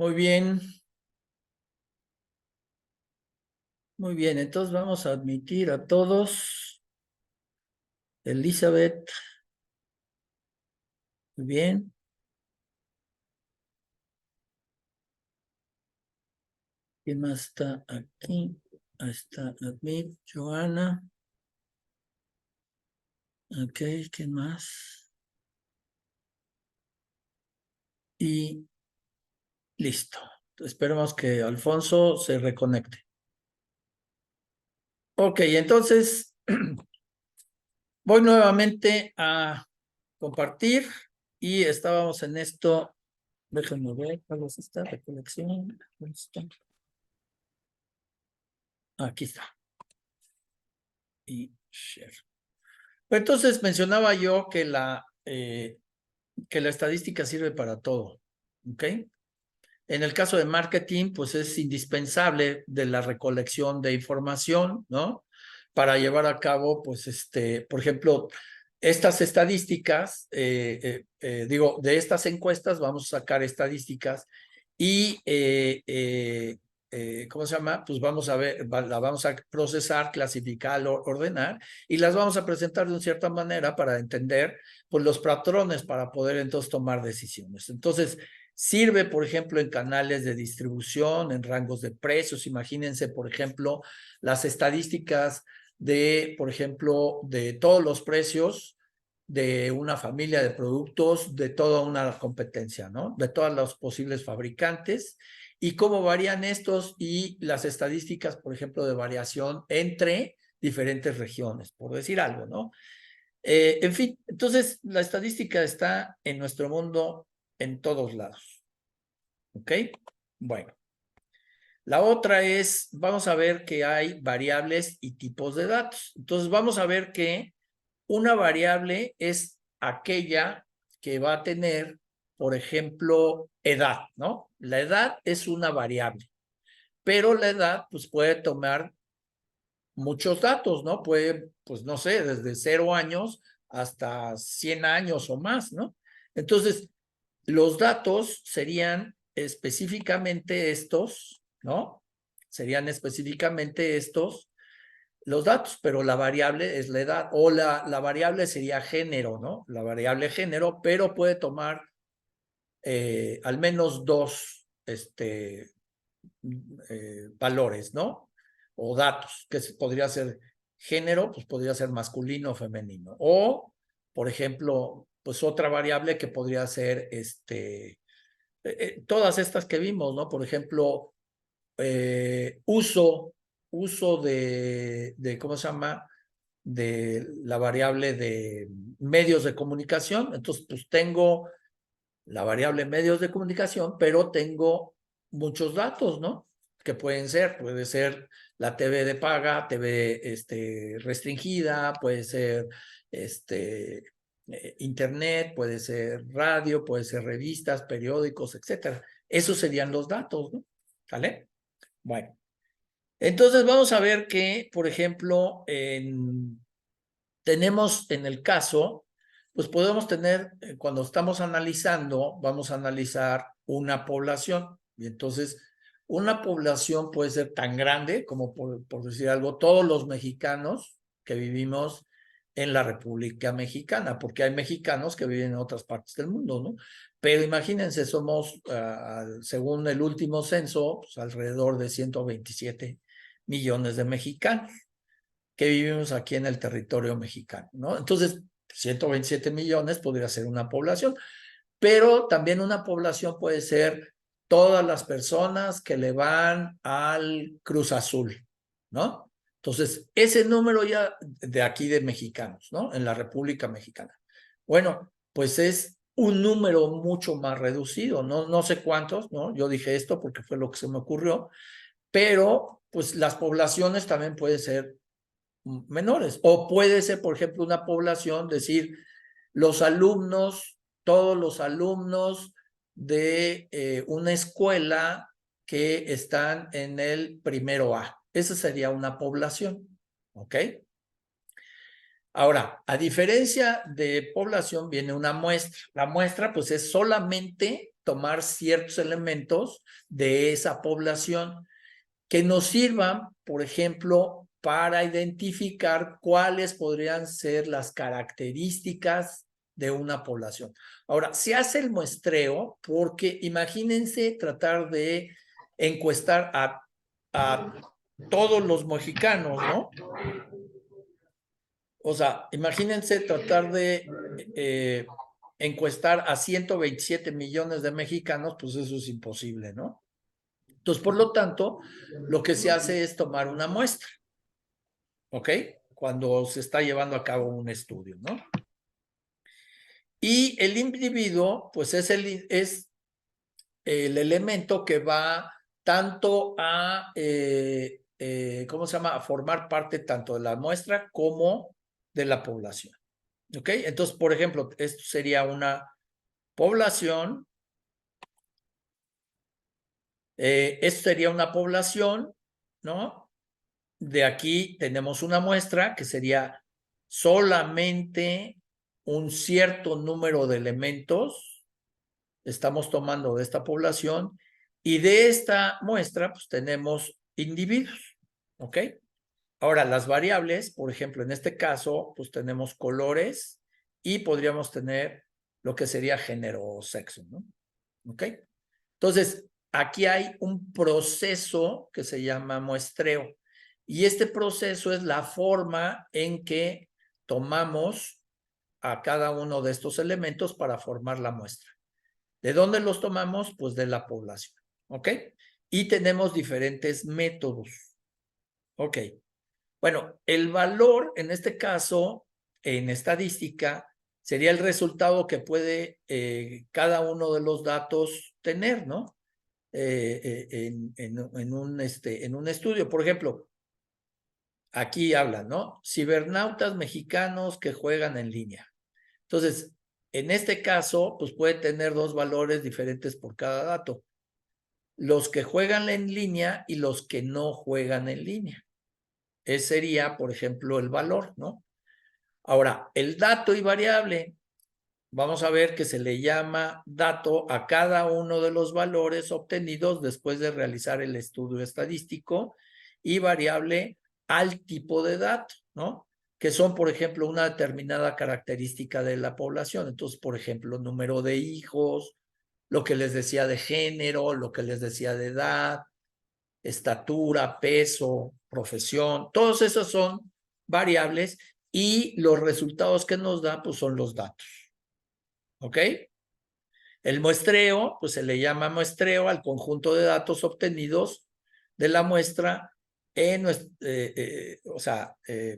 Muy bien. Muy bien, entonces vamos a admitir a todos. Elizabeth, muy bien. ¿Quién más está aquí? Ahí está Admit, Joana. Ok, ¿quién más? Y listo. Esperemos que Alfonso se reconecte. Ok, entonces voy nuevamente a compartir y estábamos en esto. Déjenme ver cuál es esta recolección. ¿Dónde está? Aquí está. Y share. Entonces mencionaba yo que la estadística sirve para todo, ¿ok? En el caso de marketing, pues es indispensable de la recolección de información, ¿no? Para llevar a cabo, pues, por ejemplo, estas estadísticas, de estas encuestas vamos a sacar estadísticas y, ¿cómo se llama? Pues vamos a ver, la vamos a procesar, clasificar, ordenar y las vamos a presentar de una cierta manera para entender, pues, los patrones para poder entonces tomar decisiones. Entonces, sirve, por ejemplo, en canales de distribución, en rangos de precios. Imagínense, por ejemplo, las estadísticas de, por ejemplo, de todos los precios de una familia de productos, de toda una competencia, ¿no? De todos los posibles fabricantes y cómo varían estos y las estadísticas, por ejemplo, de variación entre diferentes regiones, por decir algo, ¿no? En fin, entonces la estadística está en nuestro mundo en todos lados. ¿Ok? Bueno. La otra es, vamos a ver que hay variables y tipos de datos. Entonces vamos a ver que una variable es aquella que va a tener, por ejemplo, edad, ¿no? La edad es una variable, pero la edad pues puede tomar muchos datos, ¿no? Puede, pues no sé, desde 0 años hasta 100 años o más, ¿no? Entonces, los datos serían específicamente estos, ¿no? Serían específicamente estos los datos, pero la variable es la edad, o la variable sería género, ¿no? La variable género, pero puede tomar al menos dos valores, ¿no? O datos, que podría ser género, pues podría ser masculino o femenino. O, por ejemplo, pues otra variable que podría ser todas estas que vimos, ¿no? Por ejemplo, uso ¿cómo se llama? De la variable de medios de comunicación. Entonces, pues tengo la variable medios de comunicación, pero tengo muchos datos, ¿no? Que puede ser la TV de paga, TV restringida, puede ser internet, puede ser radio, puede ser revistas, periódicos, etcétera. Esos serían los datos, ¿no? ¿Vale? Bueno, entonces vamos a ver que, por ejemplo, tenemos en el caso, pues podemos tener, cuando estamos analizando, vamos a analizar una población. Y entonces, una población puede ser tan grande como, por decir algo, todos los mexicanos que vivimos en la República Mexicana, porque hay mexicanos que viven en otras partes del mundo, ¿no? Pero imagínense, somos, según el último censo, pues alrededor de 127 millones de mexicanos que vivimos aquí en el territorio mexicano, ¿no? Entonces, 127 millones podría ser una población, pero también una población puede ser todas las personas que le van al Cruz Azul, ¿no? Entonces, ese número ya de aquí de mexicanos, ¿no? En la República Mexicana. Bueno, pues es un número mucho más reducido, ¿no? No sé cuántos, ¿no? Yo dije esto porque fue lo que se me ocurrió, pero pues las poblaciones también pueden ser menores. O puede ser, por ejemplo, una población, decir, los alumnos, todos los alumnos de una escuela que están en el primero A. Esa sería una población, ¿ok? Ahora, a diferencia de población viene una muestra. La muestra, pues, es solamente tomar ciertos elementos de esa población que nos sirvan, por ejemplo, para identificar cuáles podrían ser las características de una población. Ahora, se hace el muestreo porque imagínense tratar de encuestar a todos los mexicanos, ¿no? O sea, imagínense tratar de encuestar a 127 millones de mexicanos, pues eso es imposible, ¿no? Entonces, por lo tanto, lo que se hace es tomar una muestra, ¿ok? Cuando se está llevando a cabo un estudio, ¿no? Y el individuo, pues es el elemento que va tanto a, ¿cómo se llama? A formar parte tanto de la muestra como de la población, ¿ok? Entonces, por ejemplo, esto sería una población, esto sería una población, ¿no? De aquí tenemos una muestra que sería solamente un cierto número de elementos, estamos tomando de esta población, y de esta muestra pues tenemos individuos, ¿ok? Ahora, las variables, por ejemplo, en este caso, pues tenemos colores y podríamos tener lo que sería género o sexo, ¿no? ¿Ok? Entonces, aquí hay un proceso que se llama muestreo. Y este proceso es la forma en que tomamos a cada uno de estos elementos para formar la muestra. ¿De dónde los tomamos? Pues de la población. ¿Ok? Y tenemos diferentes métodos. Ok. Bueno, el valor, en este caso, en estadística, sería el resultado que puede cada uno de los datos tener, ¿no? En un estudio. Por ejemplo, aquí hablan, ¿no? Cibernautas mexicanos que juegan en línea. Entonces, en este caso, pues puede tener dos valores diferentes por cada dato. Los que juegan en línea y los que no juegan en línea. Ese sería, por ejemplo, el valor, ¿no? Ahora, el dato y variable, vamos a ver que se le llama dato a cada uno de los valores obtenidos después de realizar el estudio estadístico y variable al tipo de dato, ¿no? Que son, por ejemplo, una determinada característica de la población. Entonces, por ejemplo, número de hijos, lo que les decía de género, lo que les decía de edad, estatura, peso, profesión, todos esos son variables y los resultados que nos da, pues son los datos. ¿Ok? El muestreo, pues se le llama muestreo al conjunto de datos obtenidos de la muestra en,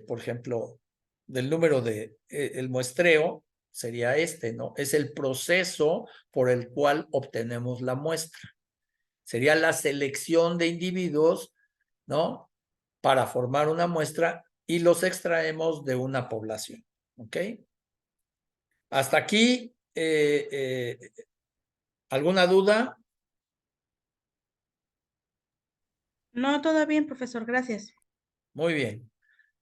por ejemplo, del número de, el muestreo sería este, ¿no? Es el proceso por el cual obtenemos la muestra. Sería la selección de individuos, ¿no? Para formar una muestra y los extraemos de una población, ¿ok? Hasta aquí, ¿alguna duda? No, todo bien, profesor, gracias. Muy bien.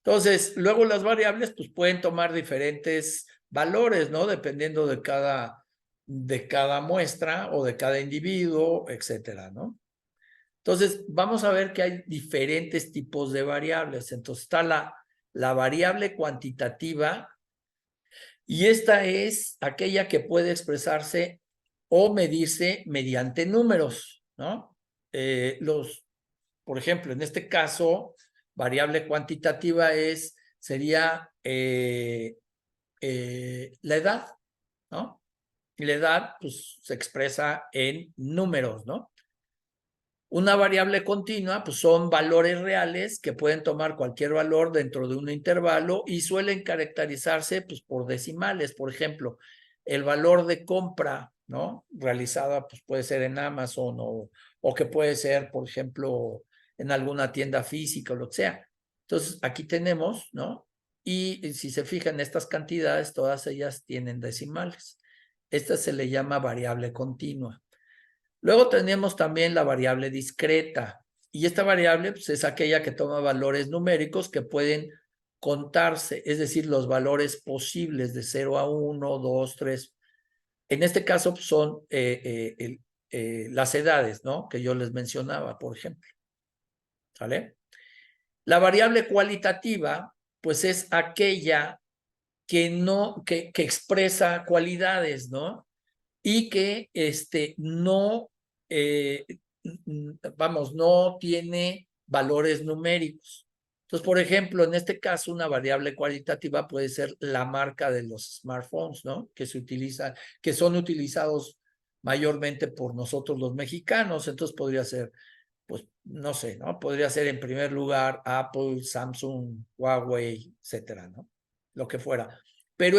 Entonces, luego las variables pues pueden tomar diferentes valores, ¿no? Dependiendo de cada muestra o de cada individuo, etcétera, ¿no? Entonces, vamos a ver que hay diferentes tipos de variables. Entonces, está la variable cuantitativa y esta es aquella que puede expresarse o medirse mediante números, ¿no? Por ejemplo, en este caso, variable cuantitativa sería la edad, ¿no? Y la edad, pues, se expresa en números, ¿no? Una variable continua, pues son valores reales que pueden tomar cualquier valor dentro de un intervalo y suelen caracterizarse pues, por decimales. Por ejemplo, el valor de compra, ¿no? Realizada, pues puede ser en Amazon o que puede ser, por ejemplo, en alguna tienda física o lo que sea. Entonces, aquí tenemos, ¿no? Y si se fijan, estas cantidades, todas ellas tienen decimales. Esta se le llama variable continua. Luego tenemos también la variable discreta. Y esta variable pues, es aquella que toma valores numéricos que pueden contarse, es decir, los valores posibles de 0 a 1, 2, 3. En este caso pues, son las edades, ¿no? Que yo les mencionaba, por ejemplo. ¿Sale? La variable cualitativa, pues es aquella que expresa cualidades, ¿no? Y que no, vamos, no tiene valores numéricos. Entonces, por ejemplo, en este caso, una variable cualitativa puede ser la marca de los smartphones, ¿no? Que se utiliza, que son utilizados mayormente por nosotros los mexicanos. Entonces, podría ser, pues, no sé, ¿no? Podría ser en primer lugar Apple, Samsung, Huawei, etcétera, ¿no? Lo que fuera. Pero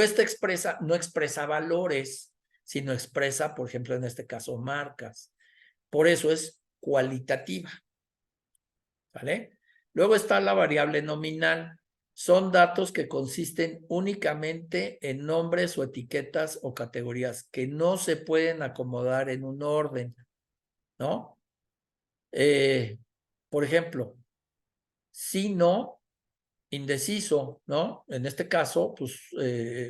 no expresa valores, sino expresa, por ejemplo, en este caso, marcas. Por eso es cualitativa, ¿vale? Luego está la variable nominal. Son datos que consisten únicamente en nombres o etiquetas o categorías que no se pueden acomodar en un orden, ¿no? Por ejemplo, si no, indeciso, ¿no? En este caso, pues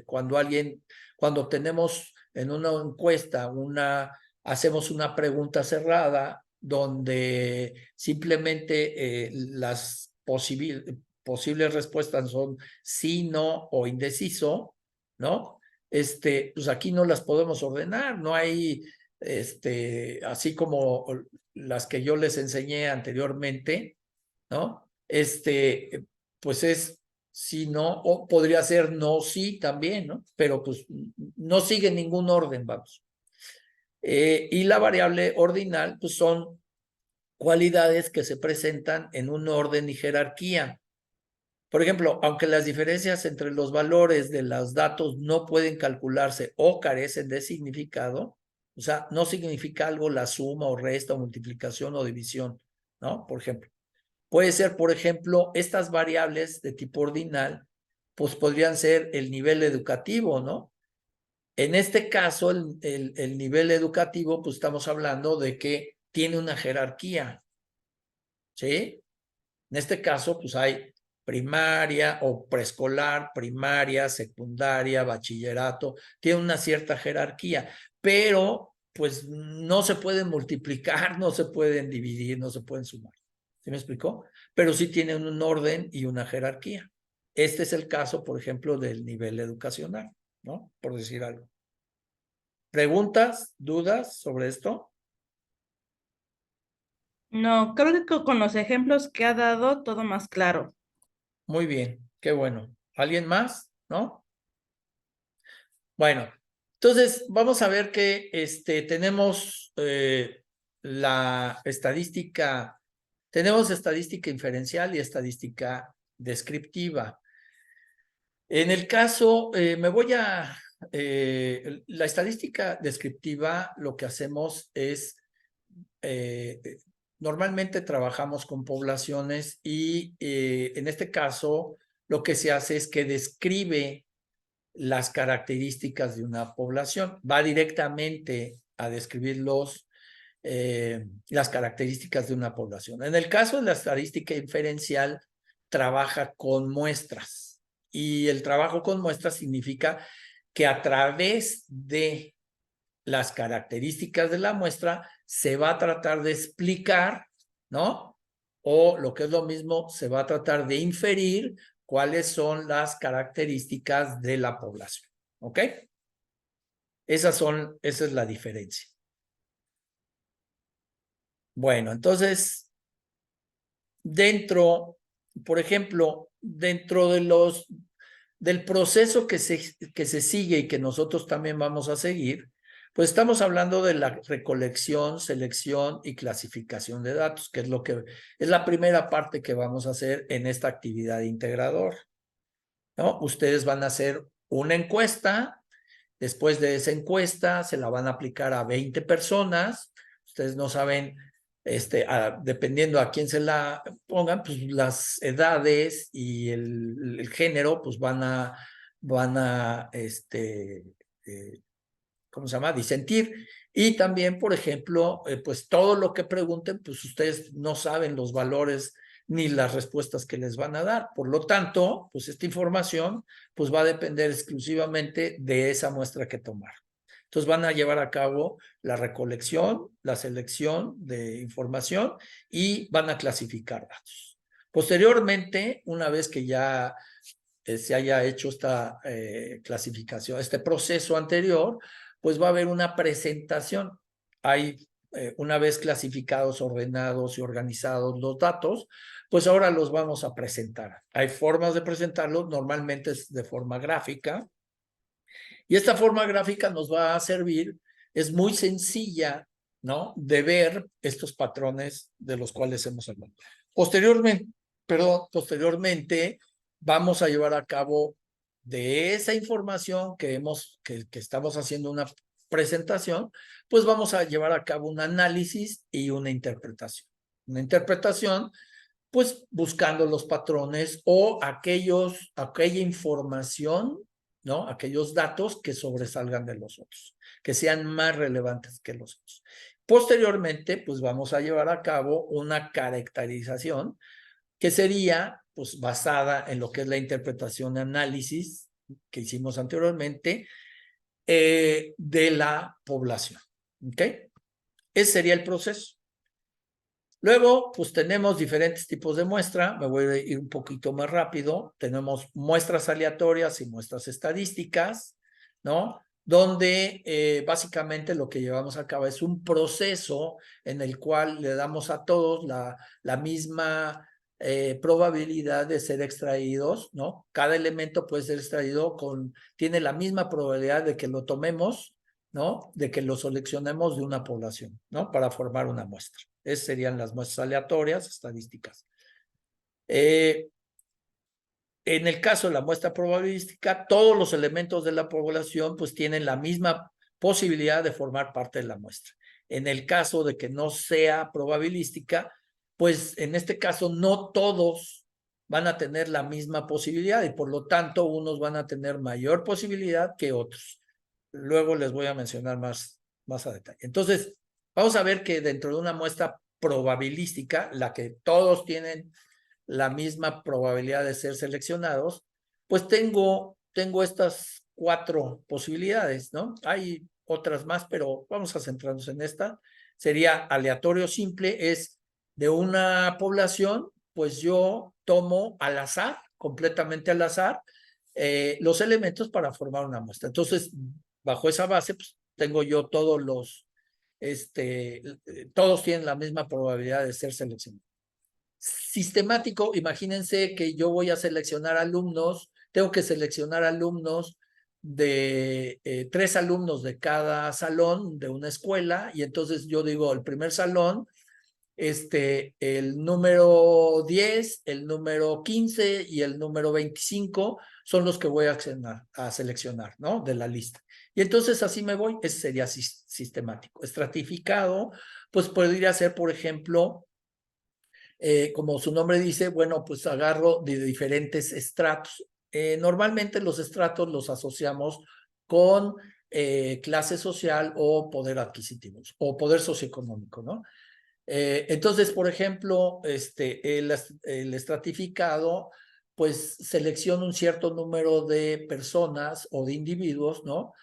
cuando tenemos en una encuesta, hacemos una pregunta cerrada donde simplemente las posibles respuestas son sí, no o indeciso, ¿no? Pues aquí no las podemos ordenar, no hay, así como las que yo les enseñé anteriormente, ¿no? Pues es sí, no, o podría ser no, sí también, ¿no? Pero pues no sigue ningún orden, vamos. Y la variable ordinal, pues son cualidades que se presentan en un orden y jerarquía. Por ejemplo, aunque las diferencias entre los valores de los datos no pueden calcularse o carecen de significado, o sea, no significa algo la suma o resta o multiplicación o división, ¿no? Por ejemplo. Puede ser, por ejemplo, estas variables de tipo ordinal, pues podrían ser el nivel educativo, ¿no? En este caso, el nivel educativo, pues estamos hablando de que tiene una jerarquía, ¿sí? En este caso, pues hay primaria o preescolar, primaria, secundaria, bachillerato, tiene una cierta jerarquía, pero pues no se pueden multiplicar, no se pueden dividir, no se pueden sumar. ¿Sí me explicó? Pero sí tienen un orden y una jerarquía. Este es el caso, por ejemplo, del nivel educacional, ¿no? Por decir algo. ¿Preguntas, dudas sobre esto? No, creo que con los ejemplos que ha dado, todo más claro. Muy bien, qué bueno. ¿Alguien más? ¿No? Bueno, entonces vamos a ver que tenemos la estadística, tenemos estadística inferencial y estadística descriptiva. En el caso, la estadística descriptiva, lo que hacemos es, normalmente trabajamos con poblaciones y en este caso, lo que se hace es que describe las características de una población, va directamente a describir las características de una población. En el caso de la estadística inferencial, trabaja con muestras y el trabajo con muestras significa que a través de las características de la muestra se va a tratar de explicar, ¿no? O lo que es lo mismo, se va a tratar de inferir cuáles son las características de la población, ¿ok? Esa es la diferencia. Bueno, entonces, por ejemplo, dentro del proceso que se sigue y que nosotros también vamos a seguir, pues estamos hablando de la recolección, selección y clasificación de datos, que es la primera parte que vamos a hacer en esta actividad integrador, ¿no? Ustedes van a hacer una encuesta, después de esa encuesta se la van a aplicar a 20 personas, ustedes no saben, dependiendo a quién se la pongan, pues las edades y el género, pues van a ¿cómo se llama? Disentir. Y también, por ejemplo, pues todo lo que pregunten, pues ustedes no saben los valores ni las respuestas que les van a dar. Por lo tanto, pues esta información pues va a depender exclusivamente de esa muestra que tomar. Entonces van a llevar a cabo la recolección, la selección de información y van a clasificar datos. Posteriormente, una vez que ya se haya hecho esta clasificación, este proceso anterior, pues va a haber una presentación. Hay, una vez clasificados, ordenados y organizados los datos, pues ahora los vamos a presentar. Hay formas de presentarlos, normalmente es de forma gráfica, y esta forma gráfica nos va a servir, es muy sencilla, ¿no? De ver estos patrones de los cuales hemos hablado. Posteriormente, vamos a llevar a cabo de esa información que estamos haciendo una presentación, pues vamos a llevar a cabo un análisis y una interpretación. Una interpretación, pues buscando los patrones o aquella información, ¿no? Aquellos datos que sobresalgan de los otros, que sean más relevantes que los otros. Posteriormente, pues vamos a llevar a cabo una caracterización que sería, pues, basada en lo que es la interpretación y análisis que hicimos anteriormente de la población. ¿Ok? Ese sería el proceso. Luego, pues tenemos diferentes tipos de muestra. Me voy a ir un poquito más rápido. Tenemos muestras aleatorias y muestras estadísticas, ¿no? Donde básicamente lo que llevamos a cabo es un proceso en el cual le damos a todos la misma probabilidad de ser extraídos, ¿no? Cada elemento puede ser extraído tiene la misma probabilidad de que lo tomemos, ¿no? De que lo seleccionemos de una población, ¿no? Para formar una muestra. Esas serían las muestras aleatorias, estadísticas. En el caso de la muestra probabilística, todos los elementos de la población pues tienen la misma posibilidad de formar parte de la muestra. En el caso de que no sea probabilística, pues en este caso no todos van a tener la misma posibilidad y por lo tanto unos van a tener mayor posibilidad que otros. Luego les voy a mencionar más a detalle. Entonces, vamos a ver que dentro de una muestra probabilística, la que todos tienen la misma probabilidad de ser seleccionados, pues tengo estas 4 posibilidades, ¿no? Hay otras más, pero vamos a centrarnos en esta. Sería aleatorio simple, es de una población, pues yo tomo al azar, completamente al azar, los elementos para formar una muestra. Entonces, bajo esa base, pues tengo yo todos tienen la misma probabilidad de ser seleccionados. Sistemático, imagínense que yo voy a seleccionar alumnos, tengo que seleccionar alumnos de 3 alumnos de cada salón de una escuela, y entonces yo digo, el primer salón, el número 10, el número 15 y el número 25 son los que voy a seleccionar, ¿no? De la lista. Y entonces así me voy, ese sería sistemático. Estratificado, pues podría ser, por ejemplo, como su nombre dice, bueno, pues agarro de diferentes estratos. Normalmente los estratos los asociamos con clase social o poder adquisitivo o poder socioeconómico, ¿no? Entonces, por ejemplo, el estratificado, pues selecciona un cierto número de personas o de individuos, ¿no?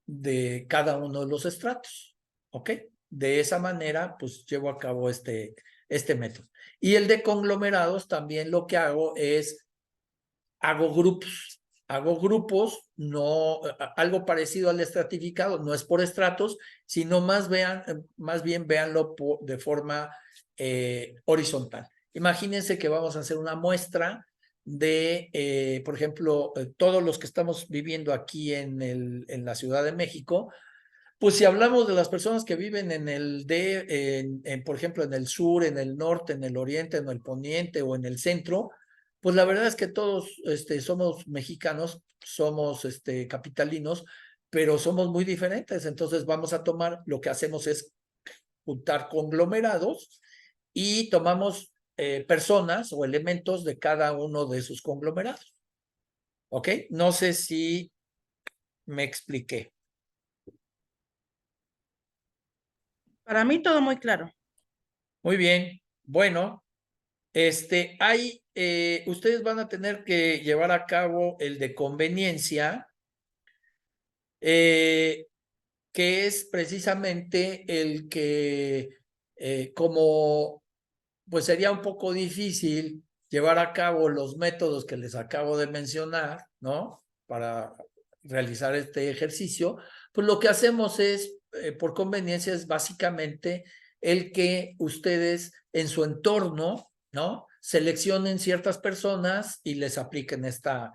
De cada uno de los estratos, ¿ok? De esa manera, pues llevo a cabo este método. Y el de conglomerados también lo que hago es, hago grupos, no, algo parecido al estratificado, no es por estratos, sino más bien véanlo de forma horizontal. Imagínense que vamos a hacer una muestra de, por ejemplo, todos los que estamos viviendo aquí en la Ciudad de México. Pues si hablamos de las personas que viven por ejemplo, en el sur, en el norte, en el oriente, en el poniente o en el centro, pues la verdad es que todos somos mexicanos, somos capitalinos, pero somos muy diferentes. Entonces vamos a tomar, lo que hacemos es juntar conglomerados y tomamos personas o elementos de cada uno de esos conglomerados. ¿Ok? No sé si me expliqué. Para mí todo muy claro. Muy bien. Bueno, ustedes van a tener que llevar a cabo el de conveniencia que es precisamente el que como pues sería un poco difícil llevar a cabo los métodos que les acabo de mencionar, ¿no? Para realizar este ejercicio, pues lo que hacemos es, por conveniencia, es básicamente el que ustedes en su entorno, ¿no? Seleccionen ciertas personas y les apliquen esta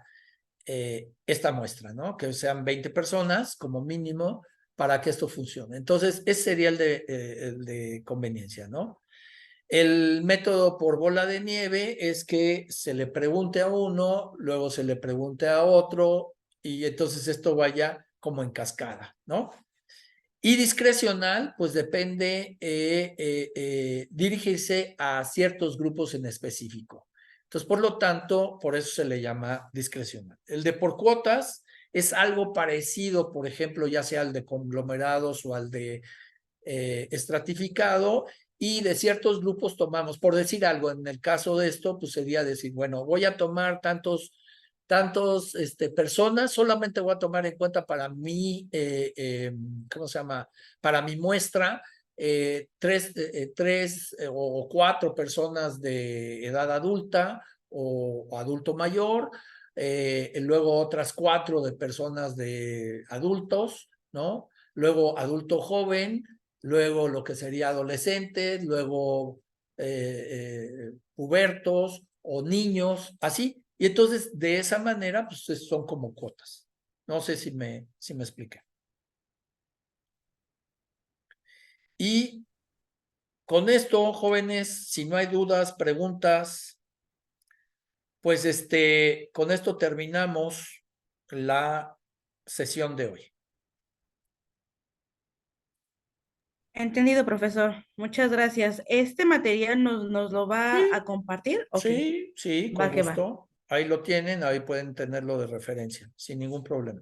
muestra, ¿no? Que sean 20 personas como mínimo para que esto funcione. Entonces, ese sería el de conveniencia, ¿no? El método por bola de nieve es que se le pregunte a uno, luego se le pregunte a otro, y entonces esto vaya como en cascada, ¿no? Y discrecional, pues depende dirigirse a ciertos grupos en específico. Entonces, por lo tanto, por eso se le llama discrecional. El de por cuotas es algo parecido, por ejemplo, ya sea al de conglomerados o al de estratificado, y de ciertos grupos tomamos, por decir algo, en el caso de esto, pues sería decir, bueno, voy a tomar tantos personas, solamente voy a tomar en cuenta para mi, ¿cómo se llama? Para mi muestra, tres o cuatro personas de edad adulta o adulto mayor, luego otras cuatro de personas de adultos, ¿no? Luego adulto joven, luego lo que sería adolescentes, luego pubertos o niños, así. Y entonces, de esa manera, pues son como cuotas. No sé si me expliqué. Y con esto, jóvenes, si no hay dudas, preguntas, pues con esto terminamos la sesión de hoy. Entendido, profesor. Muchas gracias. ¿Este material nos lo va a compartir? Ok, Sí, sí, con va que va. gusto. Ahí lo tienen, ahí pueden tenerlo de referencia, sin ningún problema.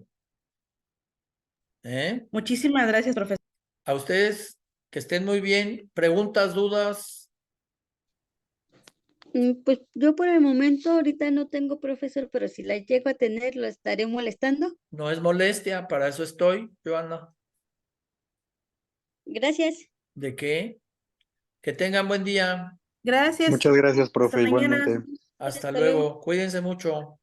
Muchísimas gracias, profesor. A ustedes, que estén muy bien. ¿Preguntas, dudas? Pues yo por el momento ahorita no tengo, profesor, pero si la llego a tener, ¿lo estaré molestando? No es molestia, para eso estoy, Joana. Gracias. ¿De qué? Que tengan buen día. Gracias. Muchas gracias, Hasta profe, mañana. igualmente. Hasta Hasta luego. luego. Cuídense mucho.